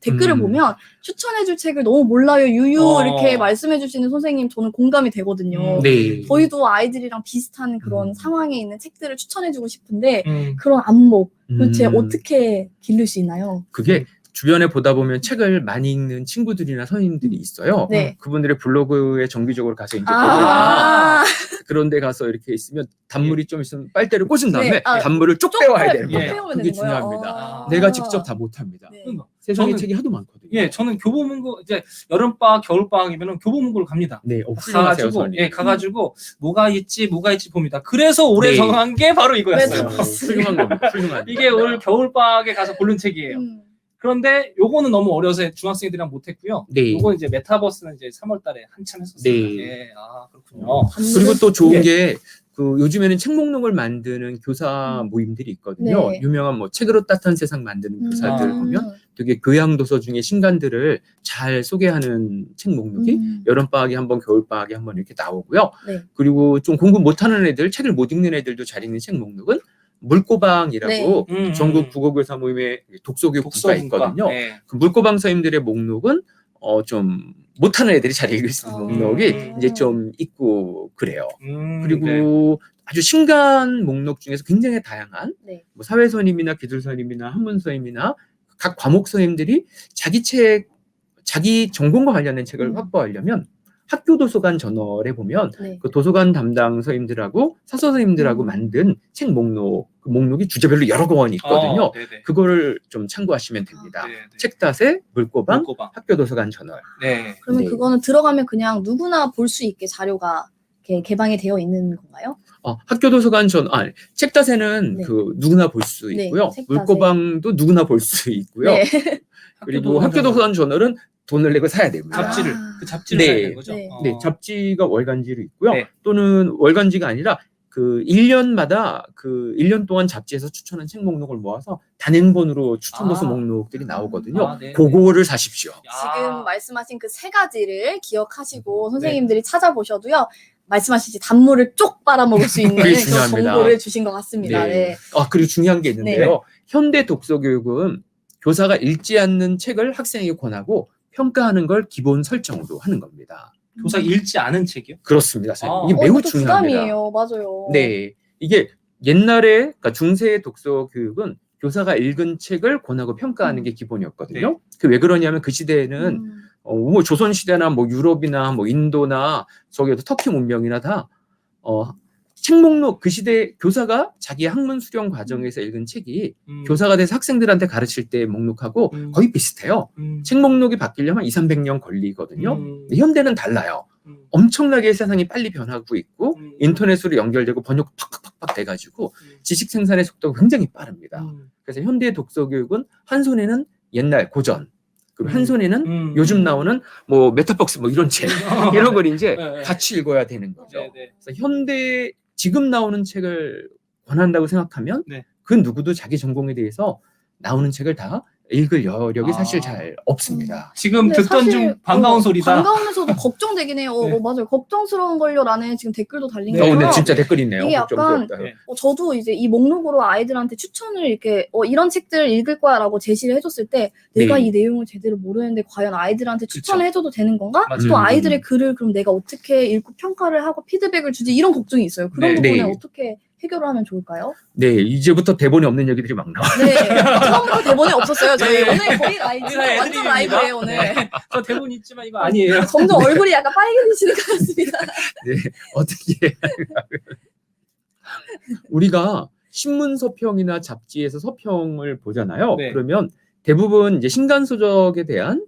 댓글을 보면 추천해줄 책을 너무 몰라요, 유유 이렇게 말씀해주시는 선생님 저는 공감이 되거든요. 네. 저희도 아이들이랑 비슷한 그런 상황에 있는 책들을 추천해주고 싶은데 그런 안목 도대체 어떻게 기를 수 있나요? 그게 주변에 보다 보면 책을 많이 읽는 친구들이나 선생님들이 있어요. 네. 그분들의 블로그에 정기적으로 가서 이제 그런 데 가서 이렇게 있으면 단물이 좀 있으면 빨대를 꽂은 다음에 네. 단물을 쪽 빼와야 되는 네. 거예요. 그게 중요합니다. 아. 내가 직접 다 못합니다. 네. 세상에 책이 하도 많거든요. 예, 저는 교보문고 이제 여름방학, 겨울방학이면 교보문고를 갑니다. 네, 훌륭하세요, 예, 가가지고 뭐가 있지 봅니다. 그래서 올해 정한 게 바로 이거였어요. 훌륭한 겁니다. 훌륭한. 이게 올 겨울방학에 가서 고른 책이에요. 그런데 요거는 너무 어려서 중학생들이랑 못했고요. 네. 요거는 이제 메타버스는 이제 3월달에 한참 했었어요. 네. 예, 아 그렇군요. 그리고 또 좋은 게 그 요즘에는 책 목록을 만드는 교사 모임들이 있거든요. 네. 유명한 뭐 책으로 따뜻한 세상 만드는 교사들 보면 되게 교양 도서 중에 신간들을 잘 소개하는 책 목록이 여름방학에 한번, 겨울방학에 한번 이렇게 나오고요. 네. 그리고 좀 공부 못하는 애들, 책을 못 읽는 애들도 잘 읽는 책 목록은 물고방이라고 전국 국어교사 모임의 독서교육부가 있거든요. 네. 그 물고방 선생님들의 목록은 좀 못하는 애들이 잘 읽을 수 있는 목록이 이제 좀 있고 그래요. 그리고 아주 신간 목록 중에서 굉장히 다양한 뭐 사회선임이나 기술선임이나 한문선임이나 각 과목 선생님들이 자기 책, 자기 전공과 관련된 책을 확보하려면 학교 도서관 저널에 보면 그 도서관 담당 선생님들하고 사서 선생님들하고 만든 책 목록, 그 목록이 주제별로 여러 권이 있거든요. 그거를 좀 참고하시면 됩니다. 책닷의 물고방, 학교 도서관 저널. 네. 그러면 그거는 들어가면 그냥 누구나 볼 수 있게 자료가 이렇게 개방이 되어 있는 건가요? 학교 도서관 저널, 책닷에는 그 누구나 볼 수 있고요. 물고방도 누구나 볼 수 있고요. 그리고 학교 도서관 저널은 돈을 내고 사야 됩니다. 잡지를 그 잡지를 사야 되는 거죠. 네, 잡지가 월간지로 있고요. 또는 월간지가 아니라 그 1년마다 그 1년 동안 잡지에서 추천한 책 목록을 모아서 단행본으로 추천 도서 목록들이 나오거든요. 그거를 사십시오. 지금 말씀하신 그 세 가지를 기억하시고 선생님들이 찾아보셔도요. 말씀하시지 단물을 쪽 빨아먹을 수 있는 그런 정보를 주신 것 같습니다. 네. 그리고 중요한 게 있는데요. 현대 독서교육은 교사가 읽지 않는 책을 학생에게 권하고 평가하는 걸 기본 설정으로 하는 겁니다. 교사 읽지 않은 책이요? 그렇습니다. 이게 매우 중요합니다. 부담이에요. 맞아요. 네, 이게 옛날에 그러니까 중세 독서 교육은 교사가 읽은 책을 권하고 평가하는 게 기본이었거든요. 그 왜 그러냐면 그 시대에는 뭐 조선 시대나 뭐 유럽이나 뭐 인도나 저기도 터키 문명이나 다 책 목록, 그 시대 교사가 자기 학문 수련 과정에서 읽은 책이 교사가 돼서 학생들한테 가르칠 때 목록하고 거의 비슷해요. 책 목록이 바뀌려면 200~300년 걸리거든요. 현대는 달라요. 엄청나게 세상이 빨리 변하고 있고 인터넷으로 연결되고 번역 팍팍팍 돼가지고 지식 생산의 속도가 굉장히 빠릅니다. 그래서 현대 독서 교육은 한 손에는 옛날 고전, 그리고 한 손에는 요즘 나오는 뭐 메타박스 뭐 이런 책 이런 걸 이제 같이 읽어야 되는 거죠. 그래서 현대 지금 나오는 책을 권한다고 생각하면 그 누구도 자기 전공에 대해서 나오는 책을 다 읽을 여력이 사실 잘 없습니다. 지금 듣던 중 반가운 소리다. 반가우면서도 걱정되긴 해요. 맞아요. 걱정스러운 걸요라는 지금 댓글도 달린 거예요. 네, 진짜 댓글 있네요. 이게 약간 저도 이제 이 목록으로 아이들한테 추천을 이렇게 이런 책들을 읽을 거야라고 제시를 해줬을 때 내가 이 내용을 제대로 모르는데 과연 아이들한테 추천을 해줘도 되는 건가? 또 아이들의 글을 그럼 내가 어떻게 읽고 평가를 하고 피드백을 주지 이런 걱정이 있어요. 그런 부분에 어떻게 해결을 하면 좋을까요? 네, 이제부터 대본이 없는 얘기들이 막 나와요. 네, 처음부터 대본이 없었어요. 저희 오늘 거의 라이브, 완전 라이브예요 오늘. 저 대본 있지만 이거 아니에요. 점점 얼굴이 약간 빨개지시는 것 같습니다. 네, 어떻게 우리가 신문 서평이나 잡지에서 서평을 보잖아요. 그러면 대부분 이제 신간 소적에 대한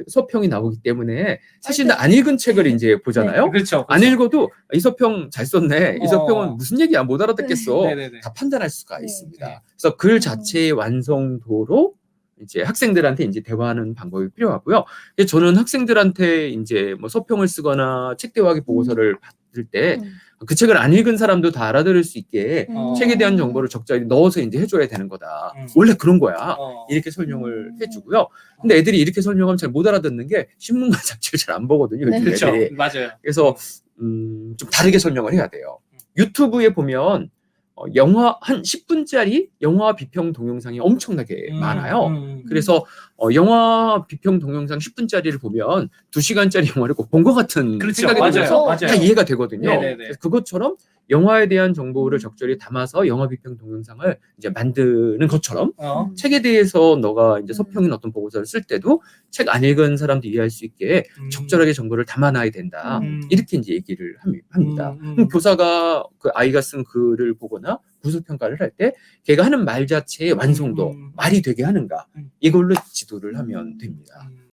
서평이 나오기 때문에 사실 안 읽은 책을 이제 보잖아요. 그렇죠. 안 읽어도 이 서평 잘 썼네. 이 서평은 무슨 얘기야 못 알아듣겠어. 다 판단할 수가 있습니다. 그래서 글 자체의 완성도로 이제 학생들한테 이제 대화하는 방법이 필요하고요. 저는 학생들한테 이제 뭐 서평을 쓰거나 책 대화하기 보고서를 받을 때 그 책을 안 읽은 사람도 다 알아들을 수 있게 책에 대한 정보를 적절히 넣어서 이제 해줘야 되는 거다. 원래 그런 거야. 이렇게 설명을 해주고요. 근데 애들이 이렇게 설명하면 잘 못 알아듣는 게 신문과 잡지를 잘 안 보거든요. 그렇죠. 애들이. 맞아요. 그래서 좀 다르게 설명을 해야 돼요. 유튜브에 보면 영화 한 10분짜리 영화 비평 동영상이 엄청나게 많아요. 그래서 영화 비평 동영상 10분짜리를 보면 2시간짜리 영화를 꼭 본 것 같은 그렇죠. 생각이 맞아요. 들면서 맞아요. 다 이해가 되거든요. 네네네. 그래서 그것처럼 영화에 대한 정보를 적절히 담아서 영화 비평 동영상을 이제 만드는 것처럼 책에 대해서 너가 이제 서평이나 어떤 보고서를 쓸 때도 책 안 읽은 사람도 이해할 수 있게 적절하게 정보를 담아놔야 된다. 이렇게 이제 얘기를 합니다. 그럼 교사가 그 아이가 쓴 글을 보거나 구술 평가를 할 때 걔가 하는 말 자체의 완성도, 말이 되게 하는가 이걸로 지도를 하면 됩니다.